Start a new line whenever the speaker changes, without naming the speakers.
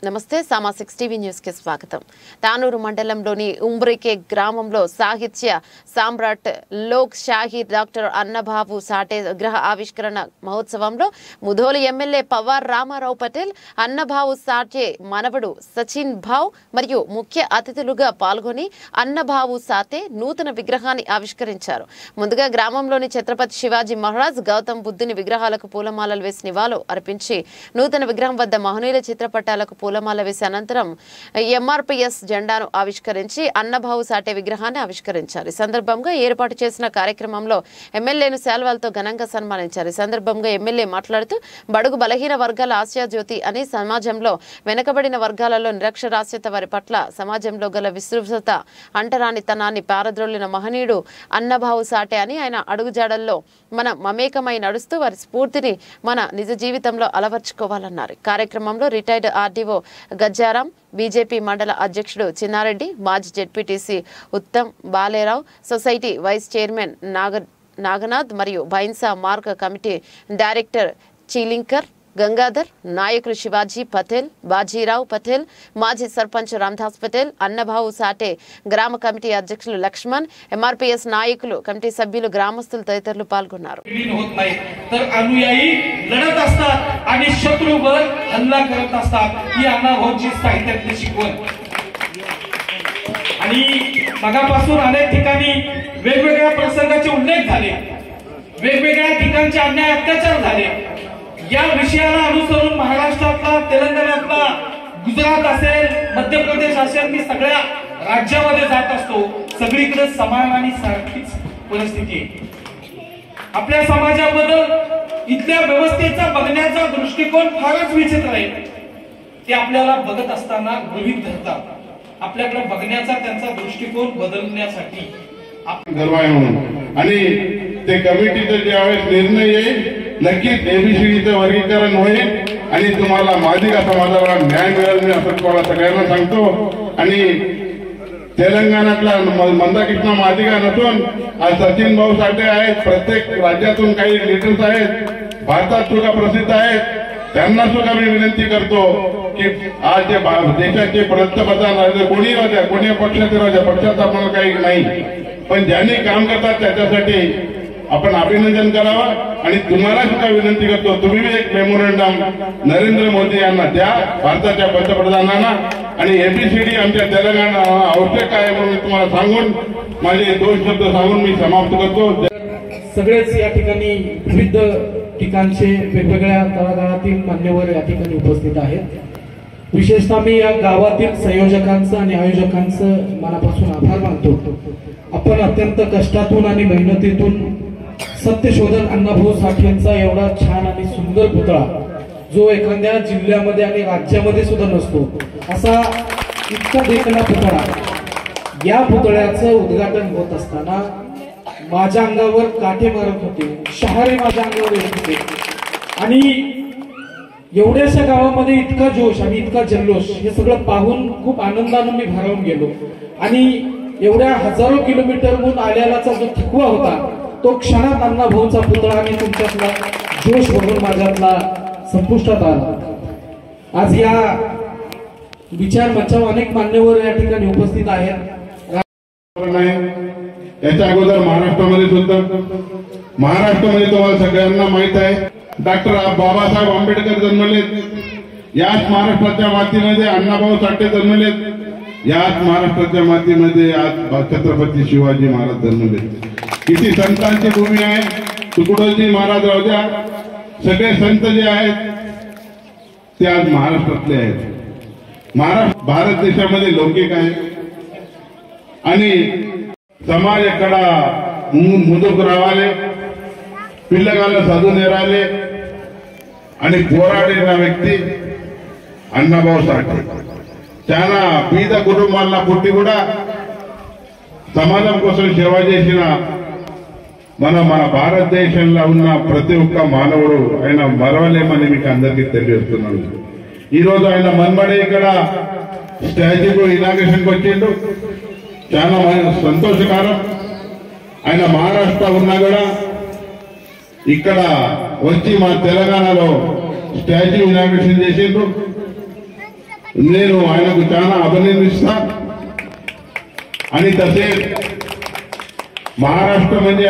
నమస్తే సామా 6 TV news కి స్వాగతం. తానూరు మండలంలోని ఉమ్బ్రికే గ్రామంలో సాహిత్య సామ్రాట్ లోక్ షాహీర్ డాక్టర్ అన్నబాబు సాటే విగ్రహ ఆవిష్కరణ మహోత్సవంలో ముధోలి ఎమ్మెల్యే పవార్ రామారావు పటేల్, అన్నబాబు సాటే మనవడు సచిన్ భావ్ మరియు ముఖ్య అతిథులుగా పాల్గొని అన్నబాబు సాటే నూతన విగ్రహాన్ని ఆవిష్కరించారు. ముందుగా గ్రామంలోని ఛత్రపతి శివాజీ మహారాజ్, గౌతమ్ బుద్ధుని విగ్రహాలకు పూలమాలలు వేసి నివాళులు అర్పించి నూతన విగ్రహం వద్ద మహనీయుల చిత్రపటాలకు పూలమాల వేసి అనంతరం ఎంఆర్పీఎస్ జెండాను ఆవిష్కరించి అన్నబాబు సాటే విగ్రహాన్ని ఆవిష్కరించారు. ఈ సందర్భంగా ఏర్పాటు చేసిన కార్యక్రమంలో ఎమ్మెల్యేను శాల్వాలతో ఘనంగా సన్మానించారు. ఈ సందర్భంగా ఎమ్మెల్యే మాట్లాడుతూ బడుగు బలహీన వర్గాల ఆశాజ్యోతి అని, సమాజంలో వెనుకబడిన వర్గాలలో నిరక్షరాస్యత వారి పట్ల సమాజంలో గల విస్తృత అంటరానితనాన్ని పారద్రోలిన మహనీయుడు అన్నబాబు సాటే అని, ఆయన అడుగుజాడల్లో మనం మమేకమై నడుస్తూ వారి స్ఫూర్తిని మన నిజ జీవితంలో అలవర్చుకోవాలన్నారు. కార్యక్రమంలో రిటైర్డ్ ఆర్డీఓ గజ్జారాం, బీజేపీ మండల అధ్యక్షుడు చిన్నారెడ్డి, మాజీ ZPTC Uttam Balerao, society vice chairman Naganath మరియు Bhainsa market committee director Chilinkar Gangadhar, నాయకులు శివాజీ పటేల్, బాజీరావు పటేల్, మాజీ సర్పంచ్ రామదాస్ పటేల్, అన్నబాబు సాటే గ్రామ కమిటీ అధ్యక్షులు లక్ష్మణ్, ఎంఆర్పీఎస్ నాయకులు, కమిటీ సభ్యులు, గ్రామస్తులు తదితరులు పాల్గొన్నారు.
मगापासून अनेक ठिकाणी वेगवेगळ्या प्रसंगाचे उल्लेख झाले, वेगवेगळ्या ठिकाणचे अन्याय अत्याचार झाले. या विषयाला अनुसरून महाराष्ट्रातला, तेलंगणातला, गुजरात असेल, मध्य प्रदेश असेल, मी सगळ्या राज्यामध्ये जात असतो. सगळीकडे समान आणि सारखीच परिस्थिती आहे. आपल्या समाजाबद्दल इथल्या व्यवस्थेचा बघण्याचा दृष्टिकोन फारच विचित्र आहे. ते आपल्याला बघत असताना गृहीत धरतात. आपल्याकडे बघण्याचा त्यांचा दृष्टिकोन बदलण्यासाठी
आणि ते कमिटीचा ज्यावेळेस निर्णय येईल नक्कीच एबीसीडीचं वर्गीकरण होईल आणि तुम्हाला मादिगा समाजाला न्याय मिळेल, मी असं तुम्हाला सगळ्यांना सांगतो. आणि तेलंगणातला मंदाकृष्ण मादिगा नसून आज सचिन भाऊ साठे आहेत, प्रत्येक राज्यातून काही लीडर्स आहेत, भारतात सुद्धा प्रसिद्ध आहेत. त्यांना सुद्धा मी विनंती करतो की आज जे देशाचे पंतप्रधान राहिले, कोणी राजा, कोणी पक्षाचे राजा, पक्षाचा आम्हाला काही नाही, पण ज्यांनी काम करतात त्याच्यासाठी आपण अभिनंदन करावं. आणि तुम्हाला सुद्धा विनंती करतो, तुम्ही एक मेमोरंडम नरेंद्र मोदी यांना द्या, भारताच्या पंतप्रधानांना. आणि एबीसीडी आमच्या तेलंगणा आवश्यक आहे म्हणून तुम्हाला सांगून माझे 2 शब्द सांगून मी समाप्त करतो.
सगळेच या ठिकाणी विविध ठिकाणचे वेगवेगळ्या तळागाळातील मान्यवर या ठिकाणी उपस्थित आहेत. विशेषतः मी या गावातील संयोजकांचं आणि आयोजकांचं मनापासून आभार मानतो. आपण अत्यंत कष्टातून आणि मेहनतीतून सत्यशोधक अण्णाभाऊ साठेंचा एवढा छान आणि सुंदर पुतळा, जो एखाद्या जिल्ह्यामध्ये आणि राज्यामध्ये सुद्धा नसतो असा इतका देखणा पुतळा, या पुतळ्याचं उद्घाटन होत असताना माझ्या अंगावर काटे मारत होते, शहारे माझ्या अंगावर येत होते. आणि एवढ्याशा गावामध्ये इतका जोश आणि इतका जल्लोष, हे सगळं पाहून खूप आनंदाने मी भारावून गेलो. आणि एवढ्या हजारो किलोमीटरहून आलेलाचा जो थकवा होता, तो क्षणात अण्णाभाऊचा पुतळा आणि तुमच्यातला जोश बघून माझ्यातला संपुष्टात आला. आज या विचार मंचावर अनेक मान्यवर या ठिकाणी उपस्थित आहेत.
याच्या अगोदर महाराष्ट्रामध्ये तुम्हाला सगळ्यांना माहित आहे, डॉक्टर बाबासाहेब आंबेडकर जन्मलेत. याच महाराष्ट्राच्या मातीमध्ये अण्णाभाऊ साठे जन्मलेत. याच महाराष्ट्राच्या मातीमध्ये आज छत्रपती शिवाजी महाराज जन्मलेत. किती संतांची भूमी आहे. तुकडोजी महाराज राहू द्या, सगळे संत जे आहेत ते आज महाराष्ट्रातले आहेत. महाराष्ट्र भारत देशामध्ये लौकिक आहे आणि समाज ఎక్కడ ముందుకు రావాలి, పిల్లగాళ్ళ చదువు నేరాలి అని పోరాడిన వ్యక్తి అన్నబాబు సాఠే. చాలా పేద కుటుంబాల్లో పుట్టి కూడా సమాజం కోసం సేవ చేసిన మన భారతదేశంలో ఉన్న ప్రతి ఒక్క మానవుడు ఆయన మరవలేమని మీకు అందరికీ తెలియజేస్తున్నాను. ఈరోజు ఆయన మన్మడే ఇక్కడ స్టాచ్యూకు ఇనాగ్రేషన్కి వచ్చిండు. చాలా సంతోషకరం. ఆయన మహారాష్ట్ర ఉన్నా కూడా ఇక్కడ వచ్చి మా తెలంగాణలో స్టాచ్యూ ఇనాగ్రేషన్ చేసిండ్రు. నేను ఆయనకు చాలా అభినందిస్తా. आणि तसेच महाराष्ट्र म्हणजे